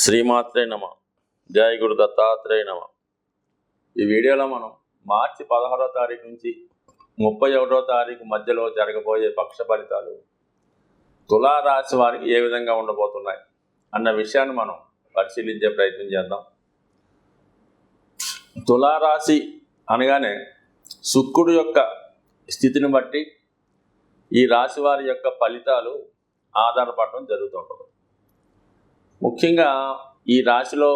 శ్రీమాత్రే నమ. జయ గురు దత్తాత్రేయ నమ. ఈ వీడియోలో మనం మార్చి 16వ తారీఖు నుంచి 31వ తారీఖు మధ్యలో జరగబోయే పక్ష ఫలితాలు తులారాశి వారికి ఏ విధంగా ఉండబోతున్నాయి అన్న విషయాన్ని మనం పరిశీలించే ప్రయత్నం చేద్దాం. తులారాశి అనగానే శుక్రుడు యొక్క స్థితిని బట్టి ఈ రాశి వారి యొక్క ఫలితాలు ఆధారపడడం జరుగుతుంటుంది. ముఖ్యంగా ఈ రాశిలో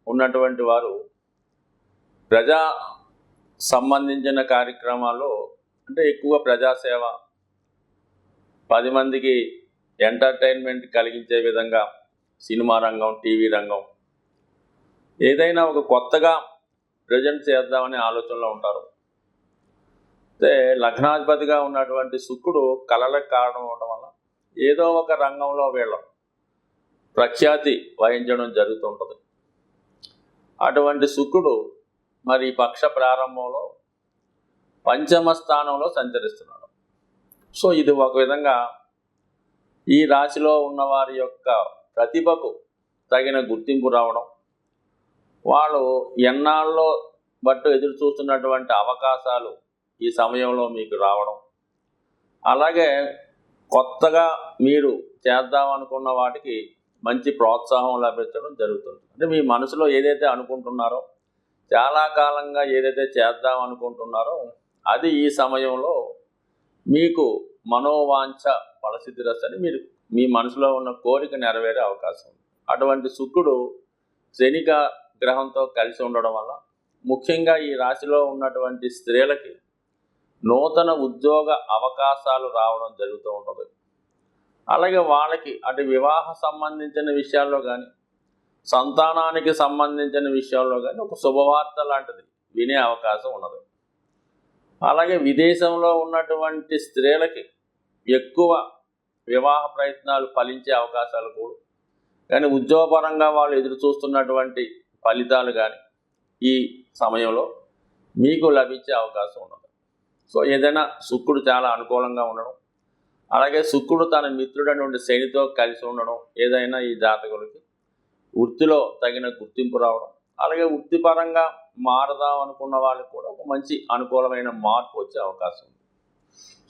ఉన్నటువంటి వారు ప్రజా సంబంధించిన కార్యక్రమాల్లో అంటే ఎక్కువ ప్రజాసేవ, 10 మందికి ఎంటర్టైన్మెంట్ కలిగించే విధంగా సినిమా రంగం, టీవీ రంగం ఏదైనా ఒక కొత్తగా ప్రజెంట్ చేద్దామనే ఆలోచనలో ఉంటారు. అయితే లగ్నాధిపతిగా ఉన్నటువంటి శుక్రుడు కళలకు కారణం అవడం వల్ల ఏదో ఒక రంగంలో వీళ్ళ ప్రఖ్యాతి వహించడం జరుగుతుంటుంది. అటువంటి శుక్రుడు మరి పక్ష ప్రారంభంలో పంచమ స్థానంలో సంచరిస్తున్నాడు. సో ఇది ఒక విధంగా ఈ రాశిలో ఉన్నవారి యొక్క ప్రతిభకు తగిన గుర్తింపు రావడం, వాళ్ళు ఎన్నాళ్ళలో బట్టు ఎదురు చూస్తున్నటువంటి అవకాశాలు ఈ సమయంలో మీకు రావడం, అలాగే కొత్తగా మీరు చేద్దామనుకున్న వాటికి మంచి ప్రోత్సాహం లభించడం జరుగుతుంది. అంటే మీ మనసులో ఏదైతే అనుకుంటున్నారో, చాలా కాలంగా ఏదైతే చేద్దాం అనుకుంటున్నారో అది ఈ సమయంలో మీకు మనోవాంఛ ఫలసిద్ధిరస్తని మీరు మీ మనసులో ఉన్న కోరిక నెరవేరే అవకాశం ఉంది. అటువంటి శుక్రుడు శని గ్రహంతో కలిసి ఉండడం వల్ల ముఖ్యంగా ఈ రాశిలో ఉన్నటువంటి స్త్రీలకి నూతన ఉద్యోగ అవకాశాలు రావడం జరుగుతూ ఉంటుంది. అలాగే వాళ్ళకి అటు వివాహ సంబంధించిన విషయాల్లో కానీ, సంతానానికి సంబంధించిన విషయాల్లో కానీ ఒక శుభవార్త లాంటిది వినే అవకాశం ఉన్నది. అలాగే విదేశంలో ఉన్నటువంటి స్త్రీలకి ఎక్కువ వివాహ ప్రయత్నాలు ఫలించే అవకాశాలు కూడా, కానీ ఉద్యోగపరంగా వాళ్ళు ఎదురు చూస్తున్నటువంటి ఫలితాలు కానీ ఈ సమయంలో మీకు లభించే అవకాశం ఉన్నది. సో ఏదైనా శుక్రుడు చాలా అనుకూలంగా ఉండడం, అలాగే శుక్రుడు తన మిత్రుడైనటువంటి శనితో కలిసి ఉండడం ఏదైనా ఈ జాతకులకి వృత్తిలో తగిన గుర్తింపు రావడం, అలాగే వృత్తిపరంగా మారదాం అనుకున్న వాళ్ళకి కూడా ఒక మంచి అనుకూలమైన మార్పు వచ్చే అవకాశం ఉంది.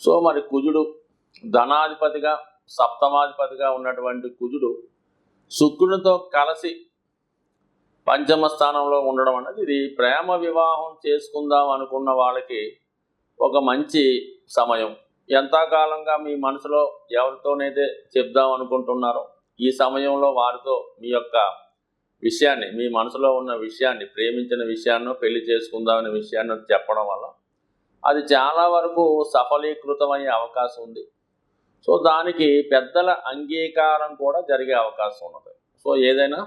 సో మరి కుజుడు ధనాధిపతిగా, సప్తమాధిపతిగా ఉన్నటువంటి కుజుడు శుక్రునితో కలిసి పంచమ స్థానంలో ఉండడం అనేది ఇది ప్రేమ వివాహం చేసుకుందాం అనుకున్న వాళ్ళకి ఒక మంచి సమయం. ఎంతకాలంగా మీ మనసులో ఎవరితోనైతే చెప్దాం అనుకుంటున్నారో ఈ సమయంలో వారితో మీ యొక్క విషయాన్ని, మీ మనసులో ఉన్న విషయాన్ని, ప్రేమించిన విషయాన్ని, పెళ్లి చేసుకుందామనే విషయాన్ని చెప్పడం వల్ల అది చాలా వరకు సఫలీకృతమయ్యే అవకాశం ఉంది. సో దానికి పెద్దల అంగీకారం కూడా జరిగే అవకాశం ఉన్నది. సో ఏదైనా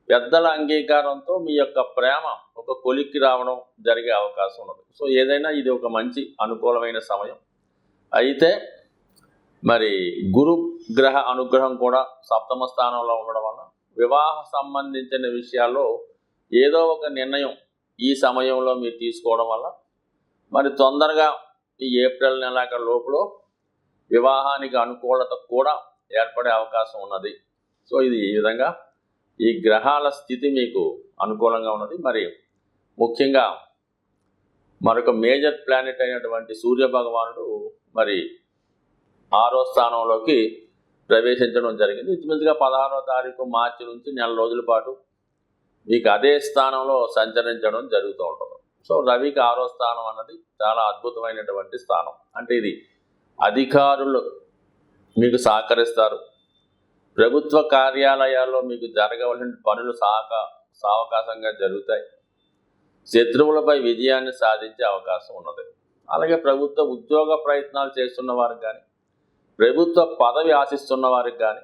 పెద్దల అంగీకారంతో మీ యొక్క ప్రేమ ఒక కొలిక్కి రావడం జరిగే అవకాశం ఉన్నది. సో ఏదైనా ఇది ఒక మంచి అనుకూలమైన సమయం. అయితే మరి గురు గ్రహ అనుగ్రహం కూడా సప్తమ స్థానంలో ఉండడం వల్ల వివాహ సంబంధించిన విషయాల్లో ఏదో ఒక నిర్ణయం ఈ సమయంలో మీరు తీసుకోవడం వల్ల మరి తొందరగా ఈ ఏప్రిల్ నెల లోపల వివాహానికి అనుకూలత కూడా ఏర్పడే అవకాశం ఉన్నది. సో ఇది ఈ విధంగా ఈ గ్రహాల స్థితి మీకు అనుకూలంగా ఉన్నది. మరి ముఖ్యంగా మరొక మేజర్ ప్లానెట్ అయినటువంటి సూర్య భగవానుడు మరి 6వ స్థానంలోకి ప్రవేశించడం జరిగింది. ఇంచుమించుగా 16వ తారీఖు మార్చి నుంచి నెల రోజుల పాటు మీకు అదే స్థానంలో సంచరించడం జరుగుతూ ఉంటుంది. సో రవికి 6వ స్థానం అన్నది చాలా అద్భుతమైనటువంటి స్థానం. అంటే ఇది అధికారులు మీకు సహకరిస్తారు, ప్రభుత్వ కార్యాలయాల్లో మీకు జరగవలసిన పనులు సావకాశంగా జరుగుతాయి, శత్రువులపై విజయాన్ని సాధించే అవకాశం ఉన్నది. అలాగే ప్రభుత్వ ఉద్యోగ ప్రయత్నాలు చేస్తున్న వారికి కానీ, ప్రభుత్వ పదవి ఆశిస్తున్న వారికి కానీ,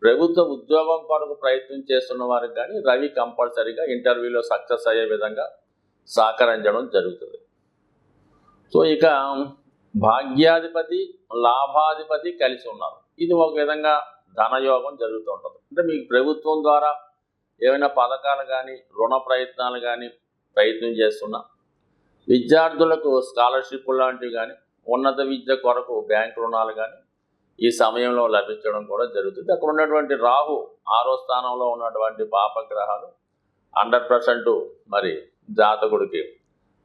ప్రభుత్వ ఉద్యోగం కొరకు ప్రయత్నం చేస్తున్న వారికి కానీ రవి కంపల్సరీగా ఇంటర్వ్యూలో సక్సెస్ అయ్యే విధంగా సహకరించడం జరుగుతుంది. సో ఇక భాగ్యాధిపతి, లాభాధిపతి కలిసి ఉన్నారు. ఇది ఒక విధంగా ధనయోగం జరుగుతూ ఉంటుంది. అంటే మీకు ప్రభుత్వం ద్వారా ఏమైనా పథకాలు కానీ, రుణ ప్రయత్నాలు కానీ ప్రయత్నం చేస్తున్నా, విద్యార్థులకు స్కాలర్షిప్ లాంటివి కానీ, ఉన్నత విద్య కొరకు బ్యాంక్ రుణాలు కానీ ఈ సమయంలో లభించడం కూడా జరుగుతుంది. అక్కడ ఉన్నటువంటి రాహు 6వ స్థానంలో ఉన్నటువంటి పాపగ్రహాలు 100% మరి జాతకుడికి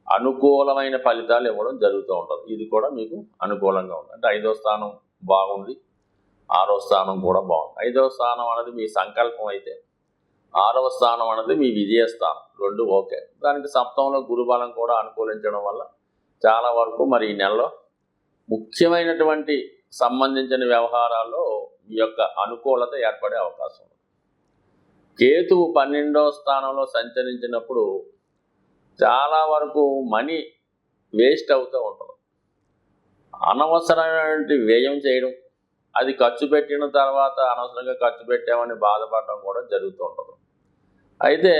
అనుకూలమైన ఫలితాలు ఇవ్వడం జరుగుతూ ఉంటుంది. ఇది కూడా మీకు అనుకూలంగా ఉంది. అంటే 5వ స్థానం బాగుంది, 6వ స్థానం కూడా బాగుంది. 5వ స్థానం అనేది మీ సంకల్పం అయితే 6వ స్థానం అనేది మీ విజయస్థానం, రెండు ఓకే. దానికి సప్తమంలో గురుబలం కూడా అనుకూలించడం వల్ల చాలా వరకు మరి ఈ నెలలో ముఖ్యమైనటువంటి సంబంధించిన వ్యవహారాల్లో ఈ యొక్క అనుకూలత ఏర్పడే అవకాశం ఉంది. కేతువు 12వ స్థానంలో సంచరించినప్పుడు చాలా వరకు మనీ వేస్ట్ అవుతూ ఉంటుంది. అనవసరమైన వ్యయం చేయడం, అది ఖర్చు పెట్టిన తర్వాత అనవసరంగా ఖర్చు పెట్టామని బాధపడడం కూడా జరుగుతూ ఉంటుంది. అయితే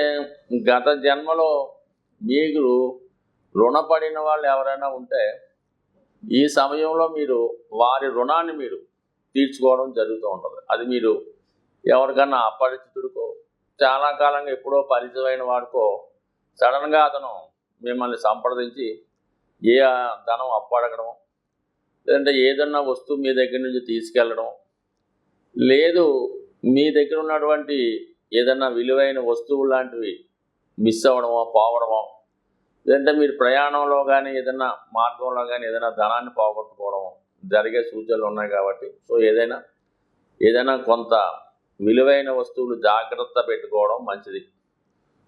గత జన్మలో మీరు రుణపడిన వాళ్ళు ఎవరైనా ఉంటే ఈ సమయంలో మీరు వారి రుణాన్ని మీరు తీర్చుకోవడం జరుగుతూ ఉంటుంది. అది మీరు ఎవరికన్నా అపరిచితుడికో, చాలా కాలంగా ఎప్పుడో పరిచయమైన వాడికో సడన్గా అతను మిమ్మల్ని సంప్రదించి ఏ ధనం అప్పడగడం, లేదంటే ఏదన్నా వస్తువు మీ దగ్గర నుంచి తీసుకెళ్ళడం, లేదు మీ దగ్గర ఉన్నటువంటి ఏదన్నా విలువైన వస్తువులు లాంటివి మిస్ అవ్వడమో పోవడమో, లేదంటే మీరు ప్రయాణంలో కానీ ఏదైనా మార్గంలో కానీ ఏదైనా ధనాన్ని పోగొట్టుకోవడం జరిగే సూచనలు ఉన్నాయి. కాబట్టి సో ఏదైనా కొంత విలువైన వస్తువులు జాగ్రత్త పెట్టుకోవడం మంచిది.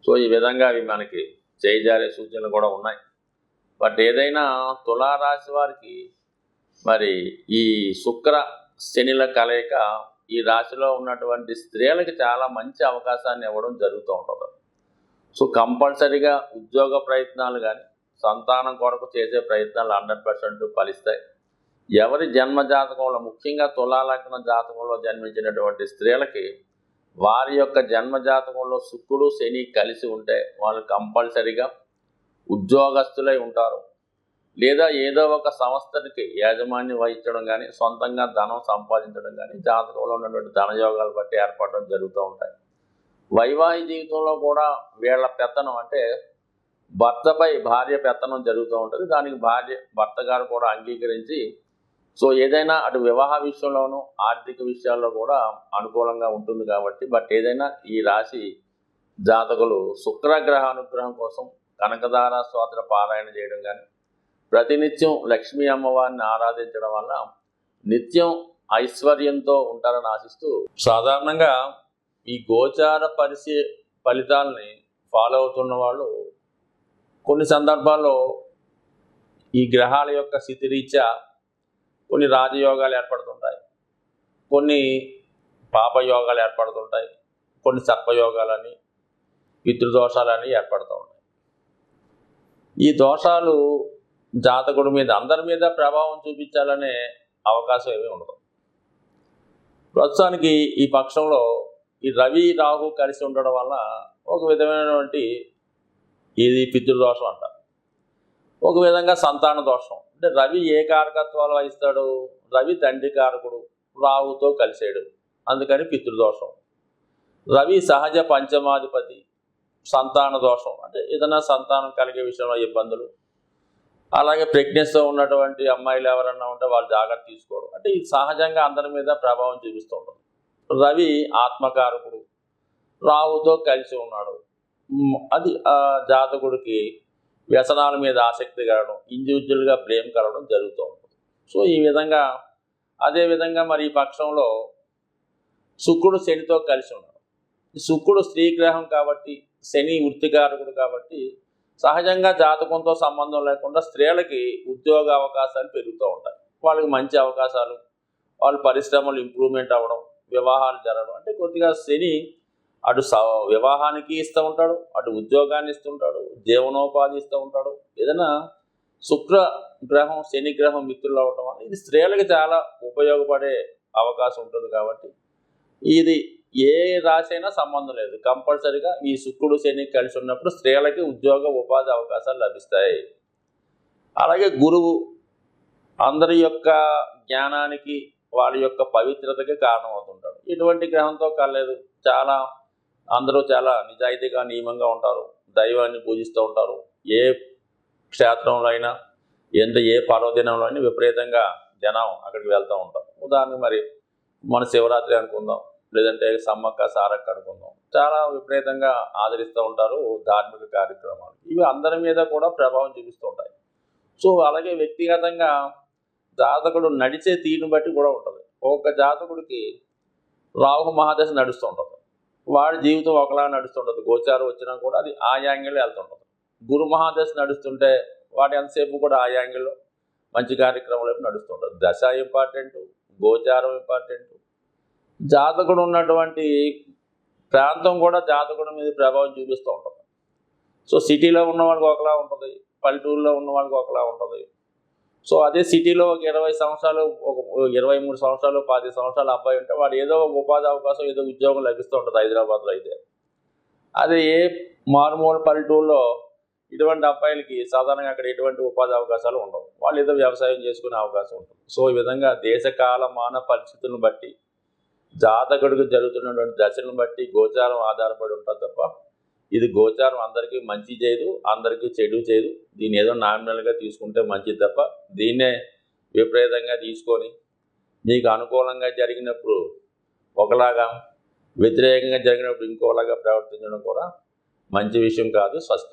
సో ఈ విధంగా అవి మనకి చేజారే సూచనలు కూడా ఉన్నాయి. బట్ ఏదైనా తులారాశి వారికి మరి ఈ శుక్ర శనిల కలయిక ఈ రాశిలో ఉన్నటువంటి స్త్రీలకు చాలా మంచి అవకాశాన్ని ఇవ్వడం జరుగుతూ ఉంటుంది. సో కంపల్సరీగా ఉద్యోగ ప్రయత్నాలు కానీ సంతానం కొరకు చేసే ప్రయత్నాలు 100% ఫలిస్తాయి. ఎవరి జన్మ జాతకంలో, ముఖ్యంగా తులాలగ్న జాతకంలో జన్మించినటువంటి స్త్రీలకి వారి యొక్క జన్మ జాతకంలో శుక్రుడు శని కలిసి ఉంటే వాళ్ళు కంపల్సరీగా ఉద్యోగస్తులై ఉంటారు. లేదా ఏదో ఒక సంస్థకి యాజమాన్యం వహించడం కానీ, సొంతంగా ధనం సంపాదించడం కానీ జాతకంలో ఉన్నటువంటి ధనయోగాలు బట్టి ఏర్పడడం జరుగుతూ ఉంటాయి. వైవాహిక జీవితంలో కూడా వీళ్ళ పెత్తనం, అంటే భర్తపై భార్య పెత్తనం జరుగుతూ ఉంటుంది. దానికి భర్త గారు కూడా అంగీకరించి సో ఏదైనా అటు వివాహ విషయంలోనూ ఆర్థిక విషయాల్లో కూడా అనుకూలంగా ఉంటుంది. కాబట్టి బట్ ఏదైనా ఈ రాశి జాతకులు శుక్రగ్రహ అనుగ్రహం కోసం కనకదార స్తోత్ర పారాయణ చేయడం కానీ, ప్రతినిత్యం లక్ష్మీ అమ్మవారిని ఆరాధించడం వల్ల నిత్యం ఐశ్వర్యంతో ఉంటారని ఆశిస్తూ, సాధారణంగా ఈ గోచార ఫలితాలని ఫాలో అవుతున్న వాళ్ళు కొన్ని సందర్భాల్లో ఈ గ్రహాల యొక్క స్థితిరీత్యా కొన్ని రాజయోగాలు ఏర్పడుతుంటాయి, కొన్ని పాపయోగాలు ఏర్పడుతుంటాయి, కొన్ని సర్పయోగాలని, పితృదోషాలని ఏర్పడుతూ ఉంటాయి. ఈ దోషాలు జాతకుడి మీద అందరి మీద ప్రభావం చూపించాలనే అవకాశం ఏమీ ఉండదు. ప్రస్తుతానికి ఈ పక్షంలో ఈ రవి రాహు కలిసి ఉండడం వల్ల ఒక విధమైనటువంటి ఇది పితృదోషం అంటారు, ఒక విధంగా సంతాన దోషం. అంటే రవి ఏ కారకత్వాలు వహిస్తాడు? రవి తండ్రి కారకుడు, రాహుతో కలిసాడు, అందుకని పితృదోషం. రవి సహజ పంచమాధిపతి, సంతాన దోషం. అంటే ఏదైనా సంతానం కలిగే విషయంలో ఇబ్బందులు, అలాగే ప్రెగ్నెన్సీతో ఉన్నటువంటి అమ్మాయిలు ఎవరన్నా ఉంటే వాళ్ళు జాగ్రత్త తీసుకోవడం. అంటే ఇది సహజంగా అందరి మీద ప్రభావం చూపిస్తూ ఉంటుంది. రవి ఆత్మకారకుడు, రాహుతో కలిసి ఉన్నాడు, అది జాతకుడికి వ్యసనాల మీద ఆసక్తి కలగడం, ఇండివిజువల్గా బ్లేమ్ కలగడం జరుగుతూ ఉంటుంది. సో ఈ విధంగా అదేవిధంగా మరి ఈ పక్షంలో శుక్రుడు శనితో కలిసి ఉన్నాడు. శుక్రుడు స్త్రీ గ్రహం కాబట్టి, శని వృత్తికారకుడు కాబట్టి సహజంగా జాతకంతో సంబంధం లేకుండా స్త్రీలకి ఉద్యోగ అవకాశాలు పెరుగుతూ ఉంటాయి. వాళ్ళకి మంచి అవకాశాలు, వాళ్ళ పరిశ్రమలు ఇంప్రూవ్మెంట్ అవ్వడం, వివాహాలు జరగడం. అంటే కొద్దిగా శని అటు వివాహానికి ఇస్తూ ఉంటాడు, అటు ఉద్యోగాన్ని ఇస్తుంటాడు, జీవనోపాధి ఇస్తూ ఉంటాడు. ఏదైనా శుక్ర గ్రహం శని గ్రహం మిత్రులు అవ్వడం వల్ల ఇది స్త్రీలకు చాలా ఉపయోగపడే అవకాశం ఉంటుంది. కాబట్టి ఇది ఏ రాశి అయినా సంబంధం లేదు, కంపల్సరీగా ఈ శుక్రుడు శని కలిసి ఉన్నప్పుడు స్త్రీలకి ఉద్యోగ ఉపాధి అవకాశాలు లభిస్తాయి. అలాగే గురువు అందరి యొక్క జ్ఞానానికి, వాళ్ళ యొక్క పవిత్రతకి కారణమవుతుంటాడు. ఇటువంటి గ్రహంతో కలలేదు. అందరూ చాలా నిజాయితీగా నియమంగా ఉంటారు, దైవాన్ని పూజిస్తూ ఉంటారు. ఏ క్షేత్రంలో అయినా ఏ పర్వదినంలో అయినా విపరీతంగా జనం అక్కడికి వెళ్తూ ఉంటారు. ఉదాహరణకు మరి మన శివరాత్రి అనుకుందాం, లేదంటే సమ్మక్క సారక్క అనుకుందాం, చాలా విపరీతంగా ఆదరిస్తూ ఉంటారు ధార్మిక కార్యక్రమాలు. ఇవి అందరి మీద కూడా ప్రభావం చూపిస్తూ ఉంటాయి. సో అలాగే వ్యక్తిగతంగా జాతకుడు నడిచే తీరుని బట్టి కూడా ఉంటుంది. ఒక్కొక్క జాతకుడికి రాహు మహాదశ నడుస్తూ ఉంటుంది, వాడి జీవితం ఒకలా నడుస్తుంటుంది. గోచారం వచ్చినా కూడా అది ఆ యాంగిల్లో వెళ్తుంటుంది. గురు మహాదశ నడుస్తుంటే వాడు ఎంతసేపు కూడా ఆ యాంగిల్లో మంచి కార్యక్రమాలు నడుస్తుంటుంది. దశ ఇంపార్టెంట్, గోచారం ఇంపార్టెంట్, జాతకుడు ఉన్నటువంటి ప్రాంతం కూడా జాతకుడి మీద ప్రభావం చూపిస్తూ ఉంటుంది. సో సిటీలో ఉన్న వాళ్ళకి ఒకలా ఉంటుంది, పల్లెటూరులో ఉన్న వాళ్ళకి ఒకలా ఉంటుంది. సో అదే సిటీలో ఒక 20 సంవత్సరాలు, ఒక 23 సంవత్సరాలు, 10 సంవత్సరాల అబ్బాయి ఉంటే వాడు ఏదో ఒక ఉపాధి అవకాశం, ఏదో ఉద్యోగం లభిస్తూ ఉంటుంది హైదరాబాద్లో. అయితే అదే ఏ మారుమూల పల్లెటూరులో ఇటువంటి అబ్బాయిలకి సాధారణంగా అక్కడ ఎటువంటి ఉపాధి అవకాశాలు ఉండవు. వాళ్ళు ఏదో వ్యవసాయం చేసుకునే అవకాశం ఉంటుంది. సో ఈ విధంగా దేశకాల మాన పరిస్థితులను బట్టి, జాతకుడికి జరుగుతున్నటువంటి దశలను బట్టి గోచారం ఆధారపడి ఉంటుంది తప్ప ఇది గోచారం అందరికీ మంచి చేయదు, అందరికీ చెడు చేయదు. దీన్ని ఏదో నామినల్గా తీసుకుంటే మంచిది తప్ప దీన్నే విపరీతంగా తీసుకొని మీకు అనుకూలంగా జరిగినప్పుడు ఒకలాగా, వ్యతిరేకంగా జరిగినప్పుడు ఇంకోలాగా ప్రవర్తించడం కూడా మంచి విషయం కాదు. స్వస్తి.